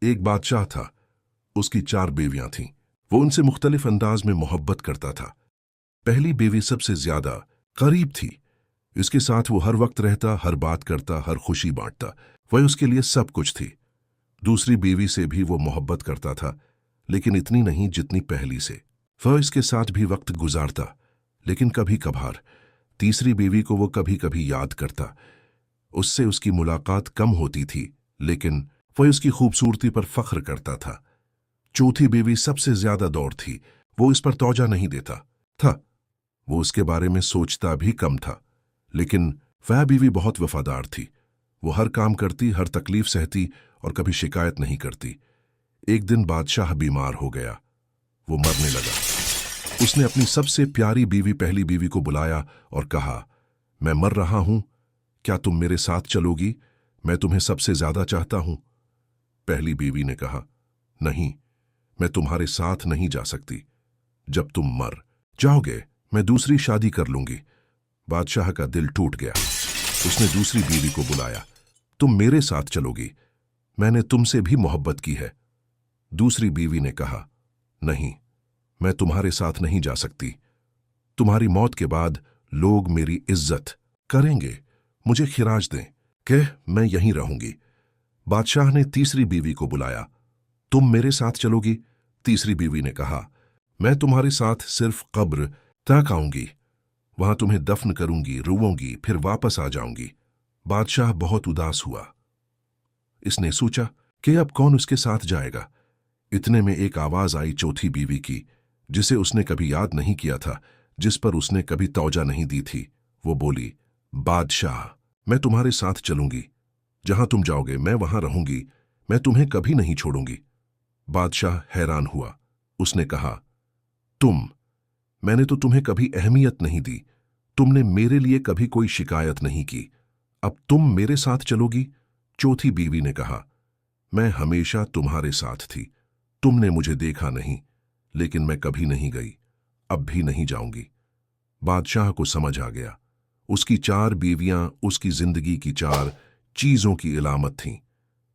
एक बादशाह था। उसकी 4 बीवियां थीं। वो उनसे मुख्तलिफ अंदाज में मोहब्बत करता था। पहली बीवी सबसे ज्यादा करीब थी। इसके साथ वो हर वक्त रहता, हर बात करता, हर खुशी बांटता। वह उसके लिए सब कुछ थी। दूसरी बीवी से भी वो मोहब्बत करता था, लेकिन इतनी नहीं जितनी पहली से। वह इसके साथ भी वक्त गुजारता, लेकिन कभी कभार तीसरी बीवी को वो कभी कभी याद करता। उससे उसकी मुलाकात कम होती थी, लेकिन वह उसकी खूबसूरती पर फख्र करता था। चौथी बीवी सबसे ज्यादा दौड़ थी। वो इस पर तौजा नहीं देता था। वो उसके बारे में सोचता भी कम था, लेकिन वह बीवी बहुत वफादार थी। वो हर काम करती, हर तकलीफ सहती और कभी शिकायत नहीं करती। एक दिन बादशाह बीमार हो गया। वो मरने लगा। उसने अपनी सबसे प्यारी बीवी पहली बीवी को बुलाया और कहा, मैं मर रहा हूं, क्या तुम मेरे साथ चलोगी? मैं तुम्हें सबसे ज्यादा चाहता हूं। पहली बीवी ने कहा, नहीं, मैं तुम्हारे साथ नहीं जा सकती। जब तुम मर जाओगे मैं दूसरी शादी कर लूंगी। बादशाह का दिल टूट गया। उसने दूसरी बीवी को बुलाया, तुम मेरे साथ चलोगी, मैंने तुमसे भी मोहब्बत की है। दूसरी बीवी ने कहा, नहीं, मैं तुम्हारे साथ नहीं जा सकती। तुम्हारी मौत के बाद लोग मेरी इज्जत करेंगे, मुझे खिराज दें। कह मैं यहीं रहूंगी। बादशाह ने तीसरी बीवी को बुलाया, तुम मेरे साथ चलोगी? तीसरी बीवी ने कहा, मैं तुम्हारे साथ सिर्फ कब्र तक आऊंगी, वहां तुम्हें दफन करूंगी, रोऊंगी, फिर वापस आ जाऊंगी। बादशाह बहुत उदास हुआ। इसने सोचा कि अब कौन उसके साथ जाएगा। इतने में एक आवाज आई चौथी बीवी की, जिसे उसने कभी याद नहीं किया था, जिस पर उसने कभी तौजा नहीं दी थी। वो बोली, बादशाह, मैं तुम्हारे साथ चलूंगी, जहां तुम जाओगे मैं वहां रहूंगी, मैं तुम्हें कभी नहीं छोड़ूंगी। बादशाह हैरान हुआ। उसने कहा, मैंने तो तुम्हें कभी अहमियत नहीं दी, तुमने मेरे लिए कभी कोई शिकायत नहीं की, अब तुम मेरे साथ चलोगी? चौथी बीवी ने कहा, मैं हमेशा तुम्हारे साथ थी, तुमने मुझे देखा नहीं, लेकिन मैं कभी नहीं गई, अब भी नहीं जाऊंगी। बादशाह को समझ आ गया, उसकी 4 बीवियां उसकी जिंदगी की 4 चीजों की इलामत थीं।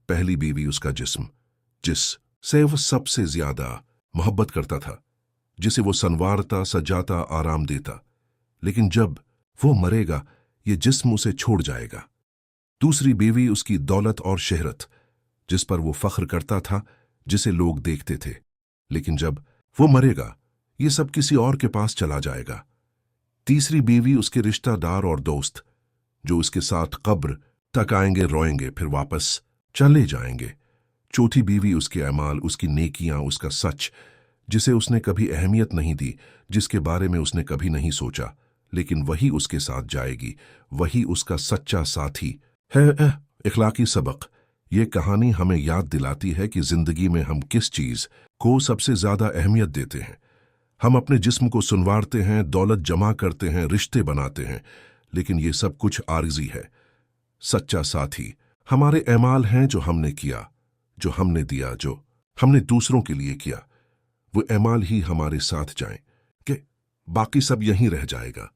पहली बीवी उसका जिस्म, जिससे वो सबसे ज्यादा मोहब्बत करता था, जिसे वो संवारता, सजाता, आराम देता, लेकिन जब वो मरेगा ये जिस्म उसे छोड़ जाएगा। दूसरी बीवी उसकी दौलत और शहरत, जिस पर वो फख्र करता था, जिसे लोग देखते थे, लेकिन जब वो मरेगा ये सब किसी और के पास चला जाएगा। तीसरी बीवी उसके रिश्तेदार और दोस्त, जो उसके साथ कब्र तक आएंगे, रोएंगे, फिर वापस चले जाएंगे। चौथी बीवी उसके अमाल, उसकी नेकियां, उसका सच, जिसे उसने कभी अहमियत नहीं दी, जिसके बारे में उसने कभी नहीं सोचा, लेकिन वही उसके साथ जाएगी, वही उसका सच्चा साथी है। इखलाकी सबक। ये कहानी हमें याद दिलाती है कि जिंदगी में हम किस चीज को सबसे ज्यादा अहमियत देते हैं। हम अपने जिस्म को सुनवारते हैं, दौलत जमा करते हैं, रिश्ते बनाते हैं, लेकिन ये सब कुछ आर्जी है। सच्चा साथी हमारे अमाल हैं, जो हमने किया, जो हमने दिया, जो हमने दूसरों के लिए किया। वो अमाल ही हमारे साथ जाएं कि बाकी सब यहीं रह जाएगा।